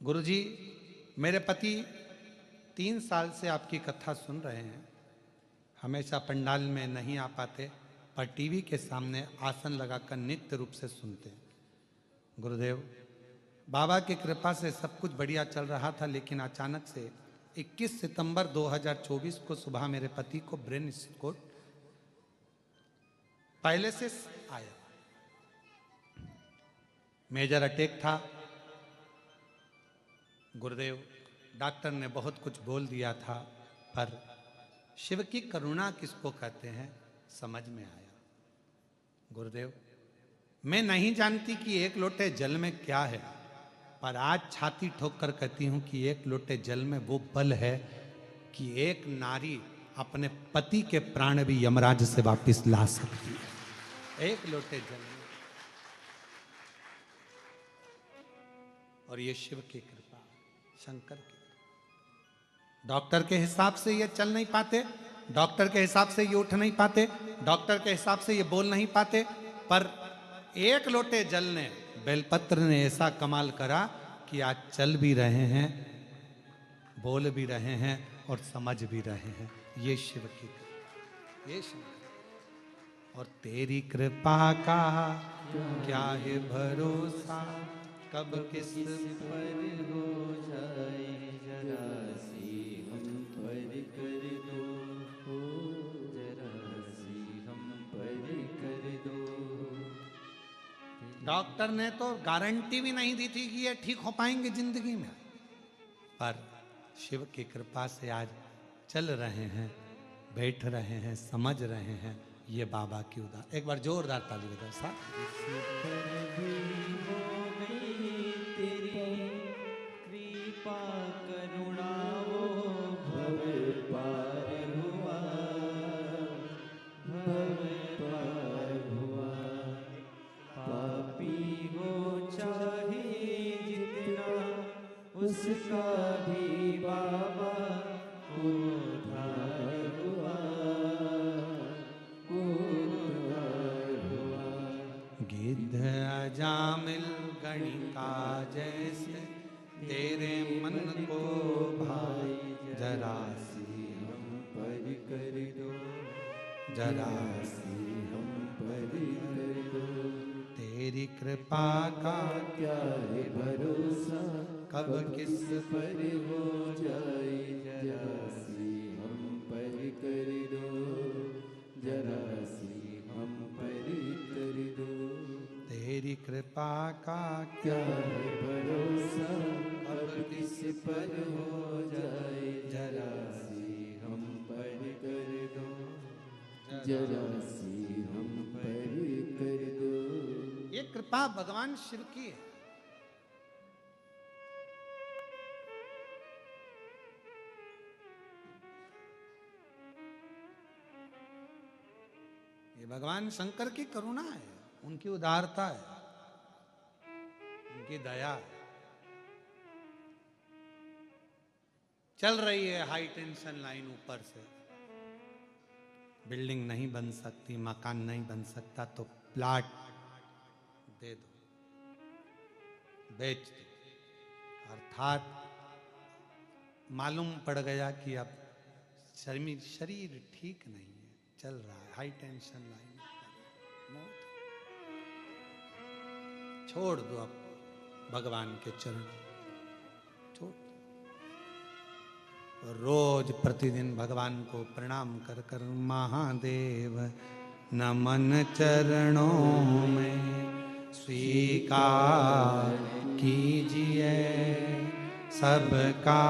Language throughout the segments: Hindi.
गुरुजी, मेरे पति 3 साल से आपकी कथा सुन रहे हैं। हमेशा पंडाल में नहीं आ पाते, पर टीवी के सामने आसन लगाकर नित्य रूप से सुनते हैं। गुरुदेव, बाबा की कृपा से सब कुछ बढ़िया चल रहा था, लेकिन अचानक से 21 सितंबर 2024 को सुबह मेरे पति को ब्रेन स्ट्रोक पैरालिसिस आया। मेजर अटैक था। गुरुदेव, डॉक्टर ने बहुत कुछ बोल दिया था, पर शिव की करुणा किसको कहते हैं समझ में आया। गुरुदेव, मैं नहीं जानती कि 1 लोटे जल में क्या है, पर आज छाती ठोक कर कहती हूं कि 1 लोटे जल में वो बल है कि एक नारी अपने पति के प्राण भी यमराज से वापस ला सकती है। 1 लोटे जल में। और ये शिव की कृपा, शंकर की। डॉक्टर के हिसाब से ये चल नहीं पाते, डॉक्टर के हिसाब से ये उठ नहीं पाते, डॉक्टर के हिसाब से ये बोल नहीं पाते, पर 1 लोटे जल ने, बेलपत्र ने ऐसा कमाल करा कि आज चल भी रहे हैं, बोल भी रहे हैं और समझ भी रहे हैं। ये शिव की कृपा, ये शंकर। और तेरी कृपा का क्या है भरोसा, कब किस पर हो जाए जरा सी हम पर कर दो, जरा सी हम पर कर दो। डॉक्टर ने तो गारंटी भी नहीं दी थी कि ये ठीक हो पाएंगे जिंदगी में, पर शिव की कृपा से आज चल रहे हैं, बैठ रहे हैं, समझ रहे हैं। ये बाबा की उदार। एक बार जोरदार ताली बजाओ साहब। करुणा वो भव पार हुआ, भव पार हुआ। पापी हो चाहे जितना, उसका भी बाबा उद्धार हुआ, उद्धार हुआ। गिद्ध अजामिल गणिका जैसे तेरे मन को भाई, जरा सी हम पर कर दो, जरा सी हम पर कर दो। तेरी कृपा का क्या है भरोसा, कब किस पर हो जाए जरा सी हम पर कर दो, जरा सी हम पर कर दो। तेरी कृपा का क्या है भरोसा, अब किस पर हो जाए जरा सी हम पर कर दो, जरा सी हम पर कर दो। ये कृपा भगवान शिव की है। ये भगवान शंकर की करुणा है, उनकी उदारता है, उनकी दया है। चल रही है हाई टेंशन लाइन ऊपर से। बिल्डिंग नहीं बन सकती, मकान नहीं बन सकता, तो प्लाट दे दो, बेच दो। अर्थात मालूम पड़ गया कि अब शरीर ठीक नहीं है, चल रहा है हाई टेंशन लाइन, मौत। छोड़ दो अब भगवान के चरण, छोड़ दो। और रोज प्रतिदिन भगवान को प्रणाम कर कर, महादेव नमन चरणों में स्वीकार कीजिए, सबका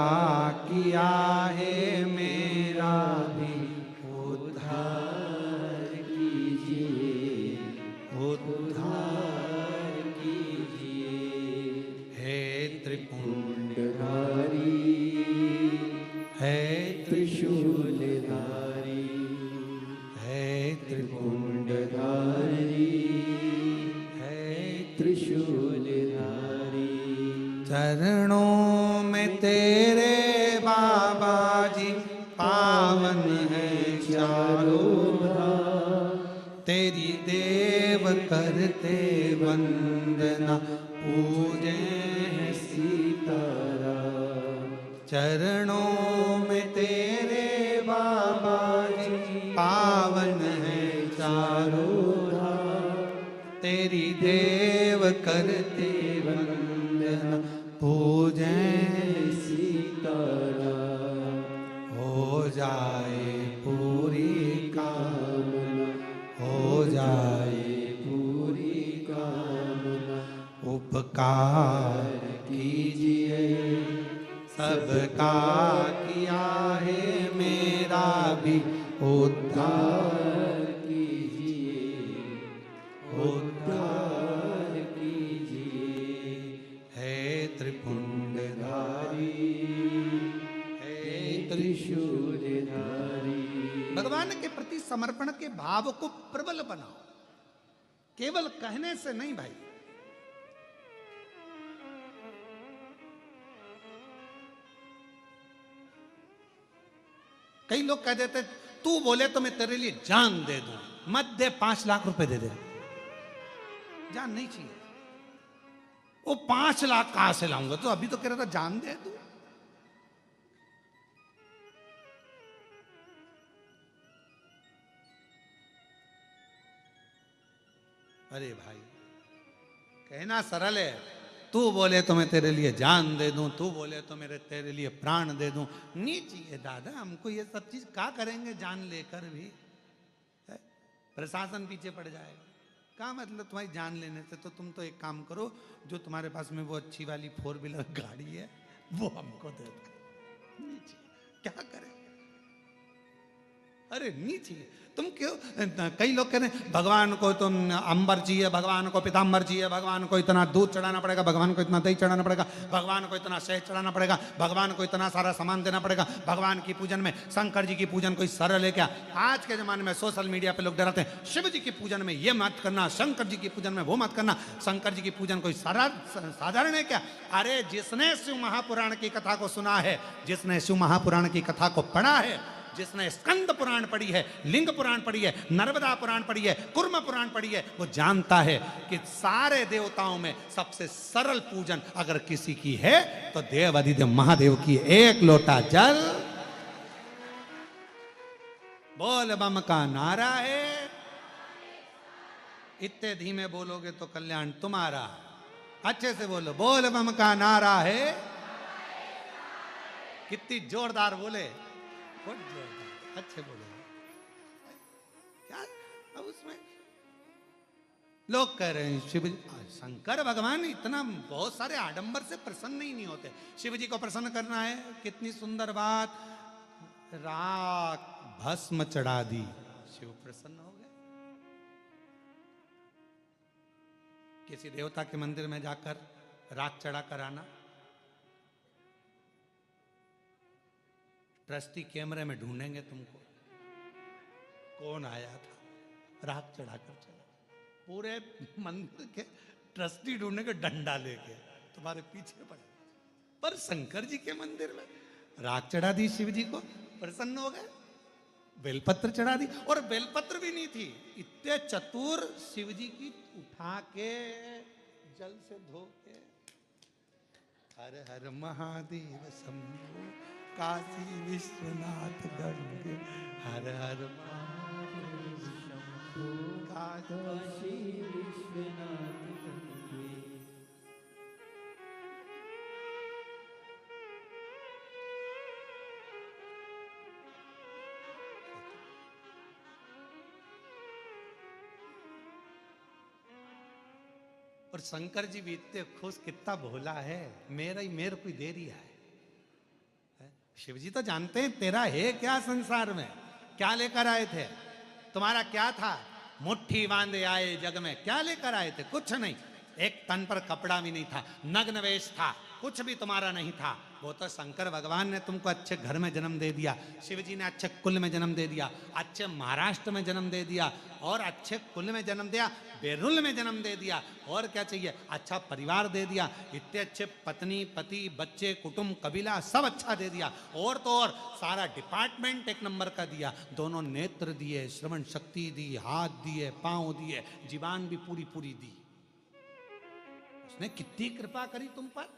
किया है मेरा भी उद्धार कीजिए, उद्धार कीजिए। हे त्रिपुंडधारी, है त्रिशूलधारी, है त्रिपुंडधारी, है त्रिशूलधारी। चरणों में तेरे बाबा जी पावन है चारों धाम, तेरी देव करते वंदना, पूजे सीता चरणों में तेरे बाबा जी पावन है चारों धाम, तेरी देव करते वंदना पूजें सीताराम। हो जाए पूरी कामना हो जाए पूरी कामना, उपकार कीजिए सबका किया है मेरा भी उद्धार कीजिए, उद्धार कीजिए। है त्रिपुंडधारी है त्रिशूलधारी। भगवान के प्रति समर्पण के भाव को प्रबल बनाओ, केवल कहने से नहीं भाई। कई लोग कह देते तू बोले तो मैं तेरे लिए जान दे दूं, मत दे 5 लाख रुपए दे दे, जान नहीं चाहिए। वो 5 लाख कहां से लाऊंगा, तो अभी तो कह रहा था जान दे दूं। अरे भाई कहना सरल है, तू बोले तो मैं तेरे लिए जान दे दूं, तू बोले तो मेरे तेरे लिए प्राण दे दूं। नहीं चाहिए दादा, हमको ये सब चीज क्या करेंगे जान लेकर भी, है? प्रशासन पीछे पड़ जाएगा। क्या मतलब तुम्हारी जान लेने से, तो तुम तो एक काम करो, जो तुम्हारे पास में वो अच्छी वाली 4 व्हीलर गाड़ी है वो हमको दे दो। नहीं चाहिए, क्या करें। अरे नहीं चाहिए, तुम क्यों। कई लोग कह रहे हैं भगवान को तुम अंबर चाहिए, भगवान को पीताम्बर चाहिए, भगवान को इतना दूध चढ़ाना पड़ेगा, भगवान को इतना दही चढ़ाना पड़ेगा, भगवान को इतना शहद चढ़ाना पड़ेगा, भगवान को इतना सारा सामान देना पड़ेगा। भगवान की पूजन में शंकर जी की पूजन कोई सरल है क्या। आज के जमाने में सोशल मीडिया पे लोग डराते हैं शिव जी की पूजन में ये मत करना, शंकर जी की पूजन में वो मत करना। शंकर जी की पूजन कोई साधारण है क्या। अरे जिसने शिव महापुराण की कथा को सुना है, जिसने शिव महापुराण की कथा को पढ़ा है, जिसने स्कंद पुराण पढ़ी है, लिंग पुराण पढ़ी है, नर्मदा पुराण पढ़ी है, कुर्म पुराण पढ़ी है, वो जानता है कि सारे देवताओं में सबसे सरल पूजन अगर किसी की है तो देव अधिदेव महादेव की। एक लोटा जल, बोल बम का नारा है। इतने धीमे बोलोगे तो कल्याण तुम्हारा। अच्छे से बोलो, बोल बम का नारा है। कितनी जोरदार बोले, अच्छे बोले। क्या अब उसमें लोग कह रहे हैं शिव शंकर भगवान इतना बहुत सारे आडंबर से प्रसन्न ही नहीं होते। शिव जी को प्रसन्न करना है, कितनी सुंदर बात, राख भस्म चढ़ा दी, शिव प्रसन्न हो गए। किसी देवता के मंदिर में जाकर राख चढ़ा कर आना, ट्रस्टी कैमरे में ढूंढेंगे तुमको कौन आया था, राख चढ़ाकर चला। पूरे मंदिर के ट्रस्टी ढूंढेंगे डंडा लेके, तुम्हारे पीछे पड़े। पर शंकर जी के मंदिर में राख चढ़ा दी, शिव जी को प्रसन्न हो गए। बेलपत्र चढ़ा दी, और बेलपत्र भी नहीं थी, इतने चतुर शिव जी की उठा के जल से धो के, हर हर महादेव शंभो काशी विश्वनाथ गंगे, हर हर महादेव शंभो काशी विश्वनाथ गंगे। और शंकर जी भी इतने खुश, कितना भोला है, मेरे को दे दिया है। शिव जी तो जानते हैं तेरा है क्या संसार में, क्या लेकर आए थे, तुम्हारा क्या था। मुट्ठी बांधे आए जग में, क्या लेकर आए थे, कुछ नहीं। एक तन पर कपड़ा भी नहीं था, नग्न वेश था, कुछ भी तुम्हारा नहीं था। वो तो शंकर भगवान ने तुमको अच्छे घर में जन्म दे दिया, शिव जी ने अच्छे कुल में जन्म दे दिया, अच्छे महाराष्ट्र में जन्म दे दिया, और अच्छे कुल में जन्म दिया, बेरुल में जन्म दे दिया, और क्या चाहिए, अच्छा परिवार दे दिया, इतने अच्छे पत्नी पति बच्चे कुटुंब कबीला सब अच्छा दे दिया, और तो और सारा डिपार्टमेंट एक नंबर का दिया। दोनों नेत्र दिए, श्रवण शक्ति दी, हाथ दिए, पांव दिए, जीवान भी पूरी पूरी दी। उसने कितनी कृपा करी तुम पर।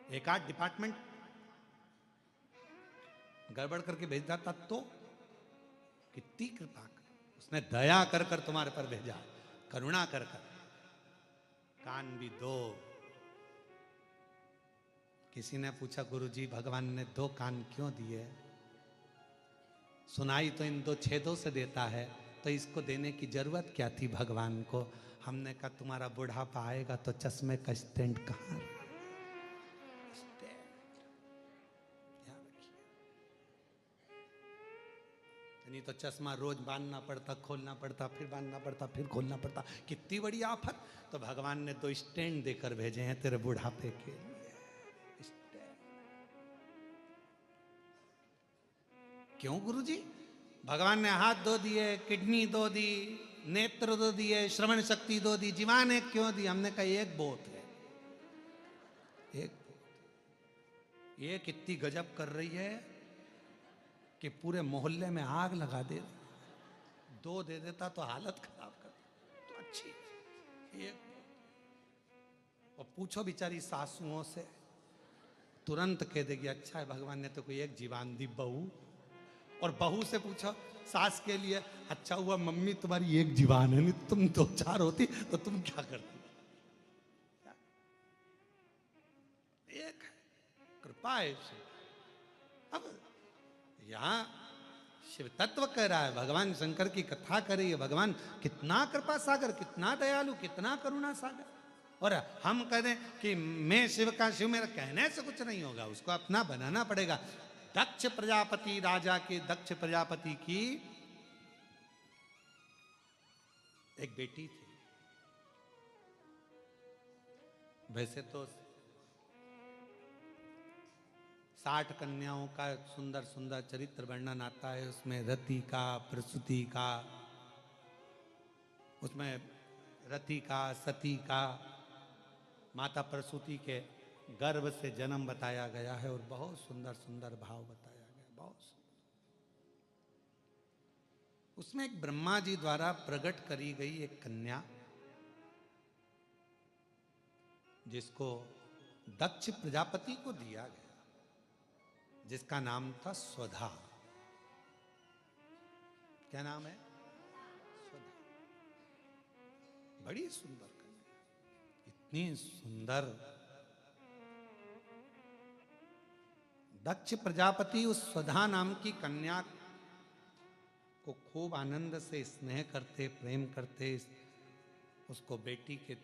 एक आध डिपार्टमेंट गड़बड़ करके भेज देता तो कितनी कृपा कर, उसने दया कर कर तुम्हारे पर भेजा, करुणा कर कर। कान भी दो। किसी ने पूछा गुरुजी भगवान ने दो कान क्यों दिए? सुनाई तो इन दो छेदों से देता है, तो इसको देने की जरूरत क्या थी भगवान को? हमने कहा तुम्हारा बुढ़ापा आएगा तो चश्मे का स्टैंड कहां? नहीं तो चश्मा रोज बांधना पड़ता, खोलना पड़ता, फिर बांधना पड़ता, फिर खोलना पड़ता। कितनी बड़ी आफत। तो भगवान ने दो स्टैंड देकर भेजे हैं तेरे बुढ़ापे के लिए। क्यों गुरुजी? भगवान ने हाथ दो दिए, किडनी दो दी, नेत्र दो दिए, श्रवण शक्ति दो दी, जीवान एक क्यों दी? हमने कहा एक बहुत है, एक बहुत। ये कितनी गजब कर रही है कि पूरे मोहल्ले में आग लगा दे। दो दे देता तो हालत खराब कर, तो अच्छी एक। और पूछो बेचारी सासुओं से, तुरंत कह देगी अच्छा है भगवान ने तो कोई एक जीवान दी बहू। और बहू से पूछो सास के लिए, अच्छा हुआ मम्मी तुम्हारी एक जीवान है, नहीं तुम दो चार होती तो तुम क्या करती? एक कृपा है। अब यहां शिव तत्व कह रहा है, भगवान शंकर की कथा कर रही है। भगवान कितना कृपा सागर, कितना दयालु, कितना करुणा सागर। और हम कहें कि मैं शिव का शिव, मेरा कहने से कुछ नहीं होगा, उसको अपना बनाना पड़ेगा। दक्ष प्रजापति, राजा के दक्ष प्रजापति की एक बेटी थी। वैसे तो 60 कन्याओं का सुंदर सुंदर चरित्र वर्णन आता है, उसमें रति का, प्रसूति का, उसमें रति का, सती का, माता प्रसूति के गर्भ से जन्म बताया गया है और बहुत सुंदर सुंदर भाव बताया गया, बहुत सुंदर। उसमें एक ब्रह्मा जी द्वारा प्रकट करी गई एक कन्या, जिसको दक्ष प्रजापति को दिया गया, जिसका नाम था स्वधा। क्या नाम है? स्वधा। बड़ी सुंदर कन्या, इतनी सुंदर। दक्ष प्रजापति उस स्वधा नाम की कन्या को खूब आनंद से स्नेह करते, प्रेम करते, उसको बेटी के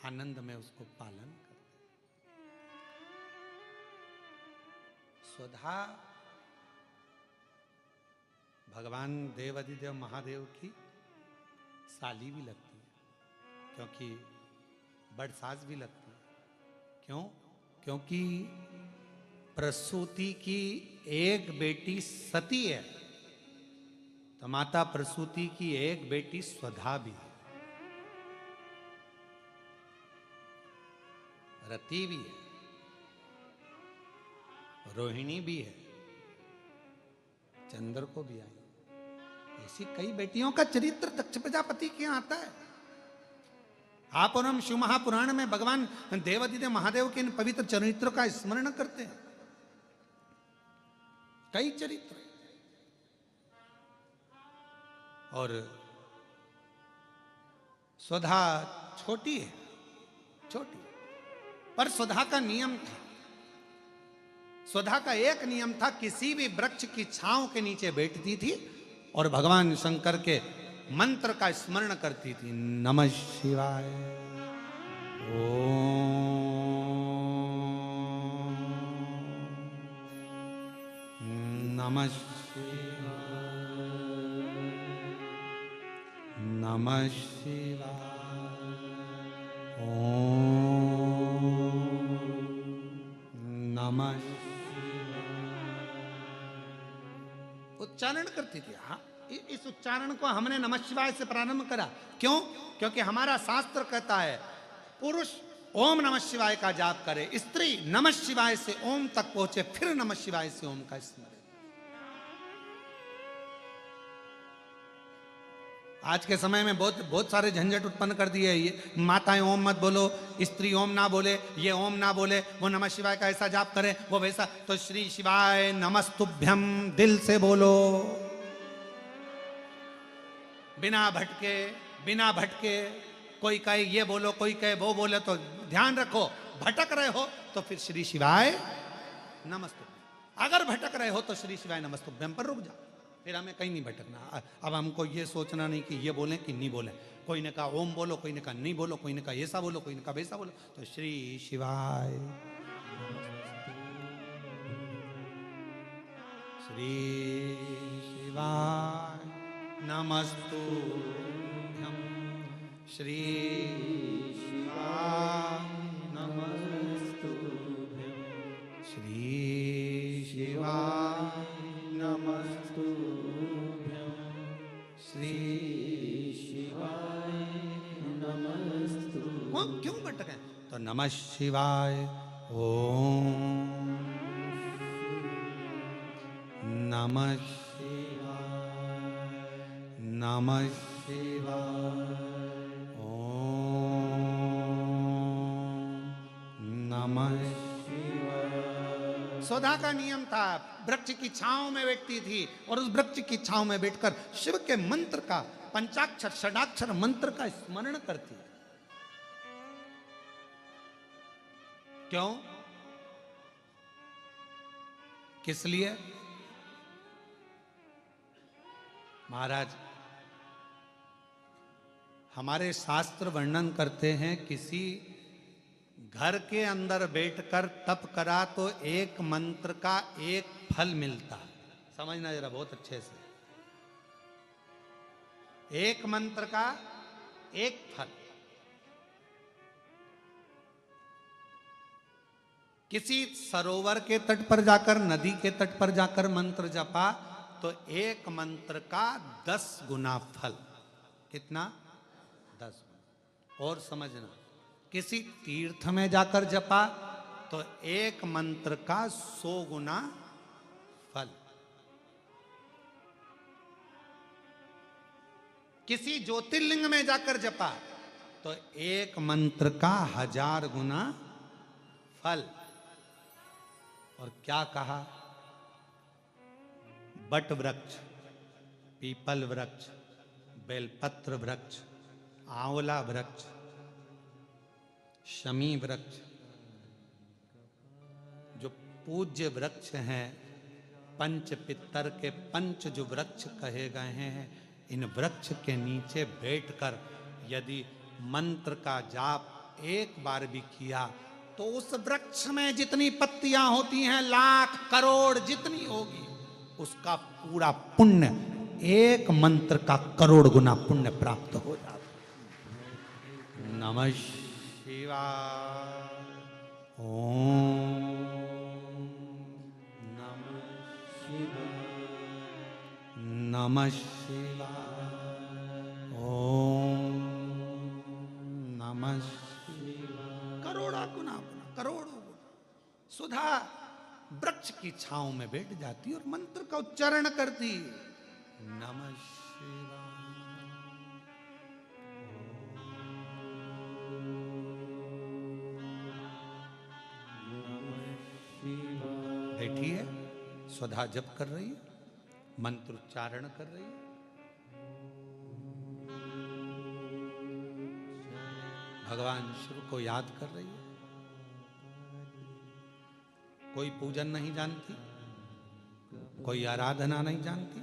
आनंद में उसको पालन करते। स्वधा भगवान देवाधिदेव महादेव की साली भी लगती है, क्योंकि बड़ सास भी लगती है। क्यों? क्योंकि प्रसूति की एक बेटी सती है, तो माता प्रसूति की एक बेटी स्वधा भी है, रति भी है, रोहिणी भी है, चंद्र को भी आई। ऐसी कई बेटियों का चरित्र दक्ष प्रजापति के यहाँ आता है। आप और हम शिव महापुराण में भगवान देवाधिदेव महादेव के इन पवित्र चरित्रों का स्मरण करते हैं। कई चरित्र। और स्वधा छोटी है, छोटी, पर स्वधा का नियम था। स्वधा का एक नियम था, किसी भी वृक्ष की छांव के नीचे बैठती थी और भगवान शंकर के मंत्र का स्मरण करती थी। नमः शिवाय, ओम नमः शिवाय, नमः शिवाय, ओम नमः उच्चारण करती थी। हाँ, इस उच्चारण को हमने नमः शिवाय से प्रारंभ करा। क्यों? क्योंकि हमारा शास्त्र कहता है पुरुष ओम नमः शिवाय का जाप करे, स्त्री नमः शिवाय से ओम तक पहुंचे, फिर नमः शिवाय से ओम का स्मरण। आज के समय में बहुत बहुत सारे झंझट उत्पन्न कर दिए है ये। माताएं ओम मत बोलो, स्त्री ओम ना बोले, ये ओम ना बोले, वो नमः शिवाय का ऐसा जाप करें, वो वैसा। तो श्री शिवाय नमस्तुभ्यम दिल से बोलो, बिना भटके, बिना भटके। कोई कहे ये बोलो, कोई कहे वो बोले, तो ध्यान रखो भटक रहे हो तो फिर श्री शिवाय नमस्तुभ्यम। अगर भटक रहे हो तो श्री शिवाय नमस्तुभ्यम पर रुक जाओ, फिर हमें कहीं नहीं भटकना। अब हमको ये सोचना नहीं कि ये बोलें कि नहीं बोलें। कोई ने कहा ओम बोलो, कोई ने कहा नहीं बोलो, कोई ने कहा ऐसा बोलो, कोई ने कहा वैसा बोलो। तो श्री शिवाय, श्री शिवाय नमस्तुभ्यम, श्री शिवाय नमस्तुभ्यम, श्री शिवाय नमस्तुभ्यम, श्री शिवाय नमस्तुभ्यम। क्यों भटके? तो नमः शिवाय ओम, नमः शिवाय, नमः शिवाय ओम, नमः शिवाय। सुधा का नियम था, वृक्ष की छांव में बैठती थी और उस वृक्ष की छांव में बैठकर शिव के मंत्र का, पंचाक्षर षडाक्षर मंत्र का स्मरण करती। क्यों? किस लिए? महाराज, हमारे शास्त्र वर्णन करते हैं किसी घर के अंदर बैठकर तप करा तो एक मंत्र का एक फल मिलता। समझना जरा बहुत अच्छे से, एक मंत्र का एक फल। किसी सरोवर के तट पर जाकर, नदी के तट पर जाकर मंत्र जपा तो एक मंत्र का 10 गुना फल। कितना? 10 गुना। और समझना, किसी तीर्थ में जाकर जपा तो एक मंत्र का 100 गुना फल। किसी ज्योतिर्लिंग में जाकर जपा तो एक मंत्र का 1000 गुना फल। और क्या कहा? बट वृक्ष, पीपल वृक्ष, बेलपत्र वृक्ष, आंवला वृक्ष, शमी वृक्ष, जो पूज्य वृक्ष हैं, पंच पितर के पंच जो वृक्ष कहे गए हैं, इन वृक्ष के नीचे बैठकर यदि मंत्र का जाप एक बार भी किया तो उस वृक्ष में जितनी पत्तियां होती हैं, लाख करोड़ जितनी होगी, उसका पूरा पुण्य एक मंत्र का करोड़ गुना पुण्य प्राप्त हो जाता। नमः शिवाय ओम, नमः शिवाय, नमः शिवाय ओम, नमः शिवाय। करोड़ा गुना, करोड़ों गुना सुधा वृक्ष की छांव में बैठ जाती और मंत्र का उच्चारण करती। नमः शिवाय। बैठी है, सुधा जप कर रही है, मंत्र उच्चारण कर रही है। भगवान शिव को याद कर रही है। कोई पूजन नहीं जानती, कोई आराधना नहीं जानती,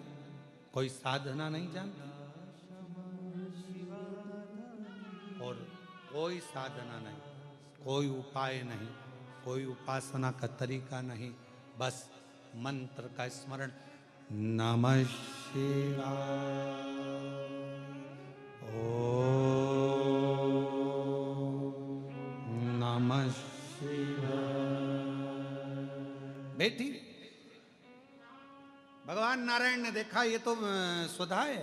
कोई साधना नहीं जानती, और कोई साधना नहीं, कोई उपाय नहीं, कोई उपासना का तरीका नहीं, बस मंत्र का स्मरण। नमः शिवाय ओम, नमः शिवाय। बेटी, भगवान नारायण ने देखा ये तो सुधा है,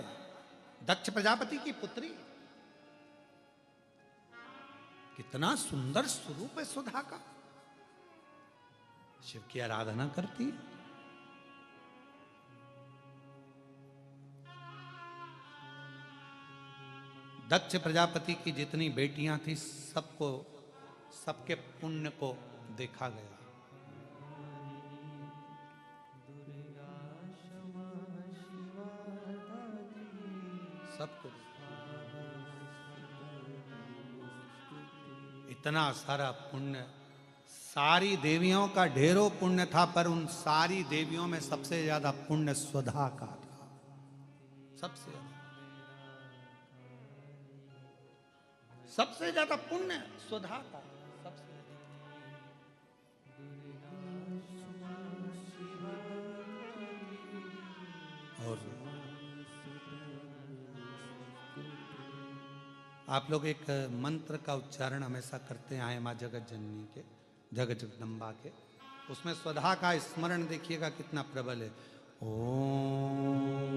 दक्ष प्रजापति की पुत्री। कितना सुंदर स्वरूप है सुधा का। शिव की आराधना करती है। दक्ष प्रजापति की जितनी बेटियां थी सबको, सबके पुण्य को देखा गया। सबको इतना सारा पुण्य, सारी देवियों का ढेरों पुण्य था, पर उन सारी देवियों में सबसे ज्यादा पुण्य स्वधा का था। सबसे ज्यादा पुण्य स्वधा का। और आप लोग एक मंत्र का उच्चारण हमेशा करते आए माँ जगत जननी के, जगत जगदम्बा के, उसमें स्वधा का स्मरण देखिएगा कितना प्रबल है। ओम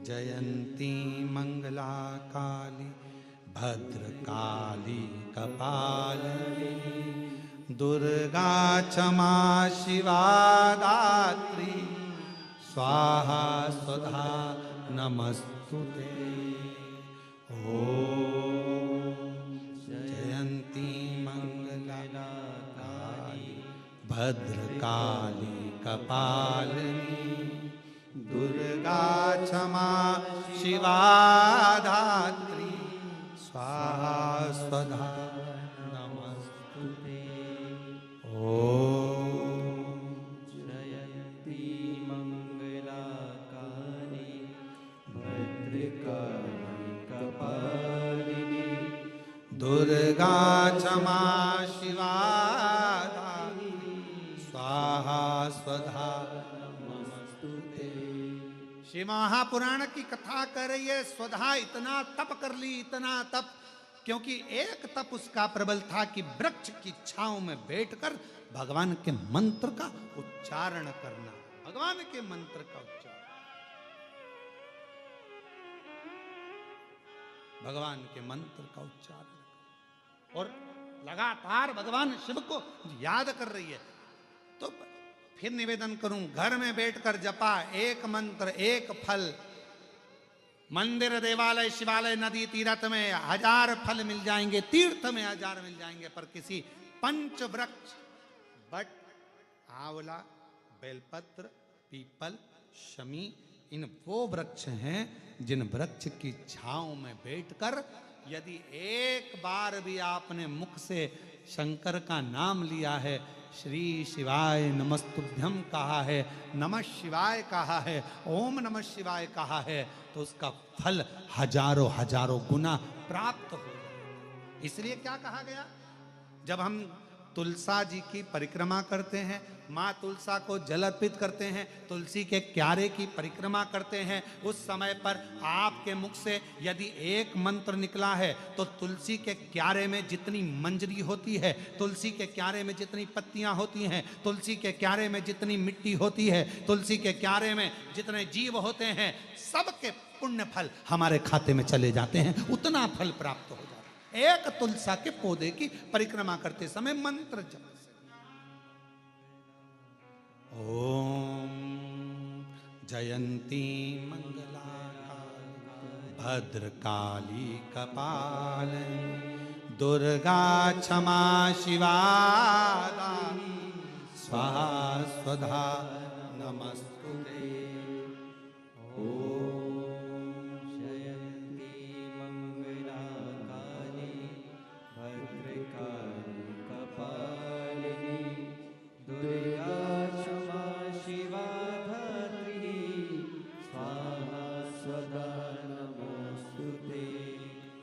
जयंती मंगला काली भद्र काली कपालिनी दुर्गा क्षमा शिवा दात्री स्वाहा स्वधा नमस्तुते। ओम जयंती मंगला काली भद्र काली कपालिनी दुर्गा क्षमा शिवा धात्री स्वाहा स्वधा नमस्तुते। ओम जयंती मंगला काली भद्रकाली कपालिनी दुर्गा क्षमा शिवा धात्री स्वाहा स्वधा नमस्तुते। श्री महापुराण की कथा कर रही है, स्वधा इतना तप कर ली, इतना तप, क्योंकि एक तप उसका प्रबल था कि वृक्ष की छांव में बैठकर भगवान के मंत्र का उच्चारण करना, भगवान के मंत्र का उच्चारण, भगवान के मंत्र का उच्चारण, और लगातार भगवान शिव को याद कर रही है। तो फिर निवेदन करूं, घर में बैठकर जपा एक मंत्र एक फल, मंदिर देवालय शिवालय नदी तीर्थ में 1000 फल मिल जाएंगे, तीर्थ में 1000 मिल जाएंगे, पर किसी पंच वृक्ष बट आंवला बेलपत्र पीपल शमी, इन वो वृक्ष हैं जिन वृक्ष की छांव में बैठकर यदि एक बार भी आपने मुख से शंकर का नाम लिया है, श्री शिवाय नमस्तुभ्यम कहा है, नमः शिवाय कहा है, ओम नमः शिवाय कहा है, तो उसका फल हजारों हजारों गुना प्राप्त हो जाए। इसलिए क्या कहा गया, जब हम तुलसा जी की परिक्रमा करते हैं, माँ तुलसा को जल अर्पित करते हैं, तुलसी के क्यारे की परिक्रमा करते हैं, उस समय पर आपके मुख से यदि एक मंत्र निकला है तो तुलसी के क्यारे में जितनी मंजरी होती है, तुलसी के क्यारे में जितनी पत्तियां होती हैं, तुलसी के क्यारे में जितनी मिट्टी होती है, तुलसी के क्यारे में जितने जीव होते हैं, सबके पुण्य फल हमारे खाते में चले जाते हैं, उतना फल प्राप्त हो जाता है एक तुलसा के पौधे की परिक्रमा करते समय मंत्र जप। ओम जयंती मंगला भद्र काली कपालिनी दुर्गा क्षमा शिवा स्वाहा स्वधा नमस्तुते।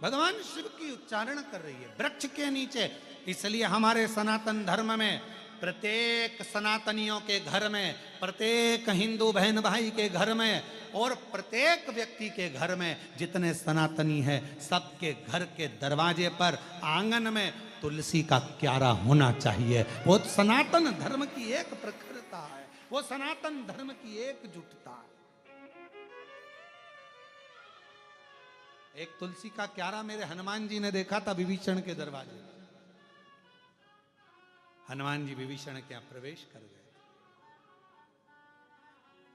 भगवान शिव की उच्चारण कर रही है वृक्ष के नीचे। इसलिए हमारे सनातन धर्म में प्रत्येक सनातनियों के घर में, प्रत्येक हिंदू बहन भाई के घर में और प्रत्येक व्यक्ति के घर में जितने सनातनी हैं, सबके घर के दरवाजे पर आंगन में तुलसी का क्यारा होना चाहिए। वो सनातन धर्म की एक प्रखरता है, वो सनातन धर्म की एकजुटता है। एक तुलसी का क्यारा मेरे हनुमान जी ने देखा था विभीषण के दरवाजे। हनुमान जी विभीषण के यहां प्रवेश कर गए।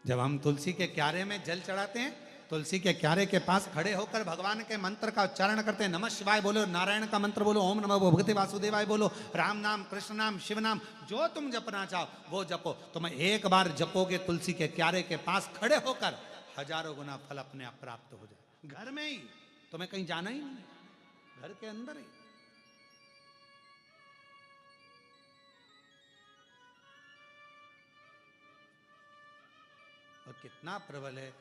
जब हम तुलसी के क्यारे में जल चढ़ाते हैं तुलसी के क्यारे के पास खड़े होकर भगवान के मंत्र का उच्चारण करते हैं। नमः शिवाय बोलो, नारायण का मंत्र बोलो, ओम नमः भगवते वासुदेवाय बोलो, राम नाम, कृष्ण नाम, शिव नाम, जो तुम जपना चाहो वो जपो। तुम एक बार जपोगे तुलसी के क्यारे के पास खड़े होकर, हजारों गुना फल अपने आप प्राप्त हो जाए। घर में ही, तुम्हें कहीं जाना ही नहीं, घर के अंदर ही। और कितना प्रबल है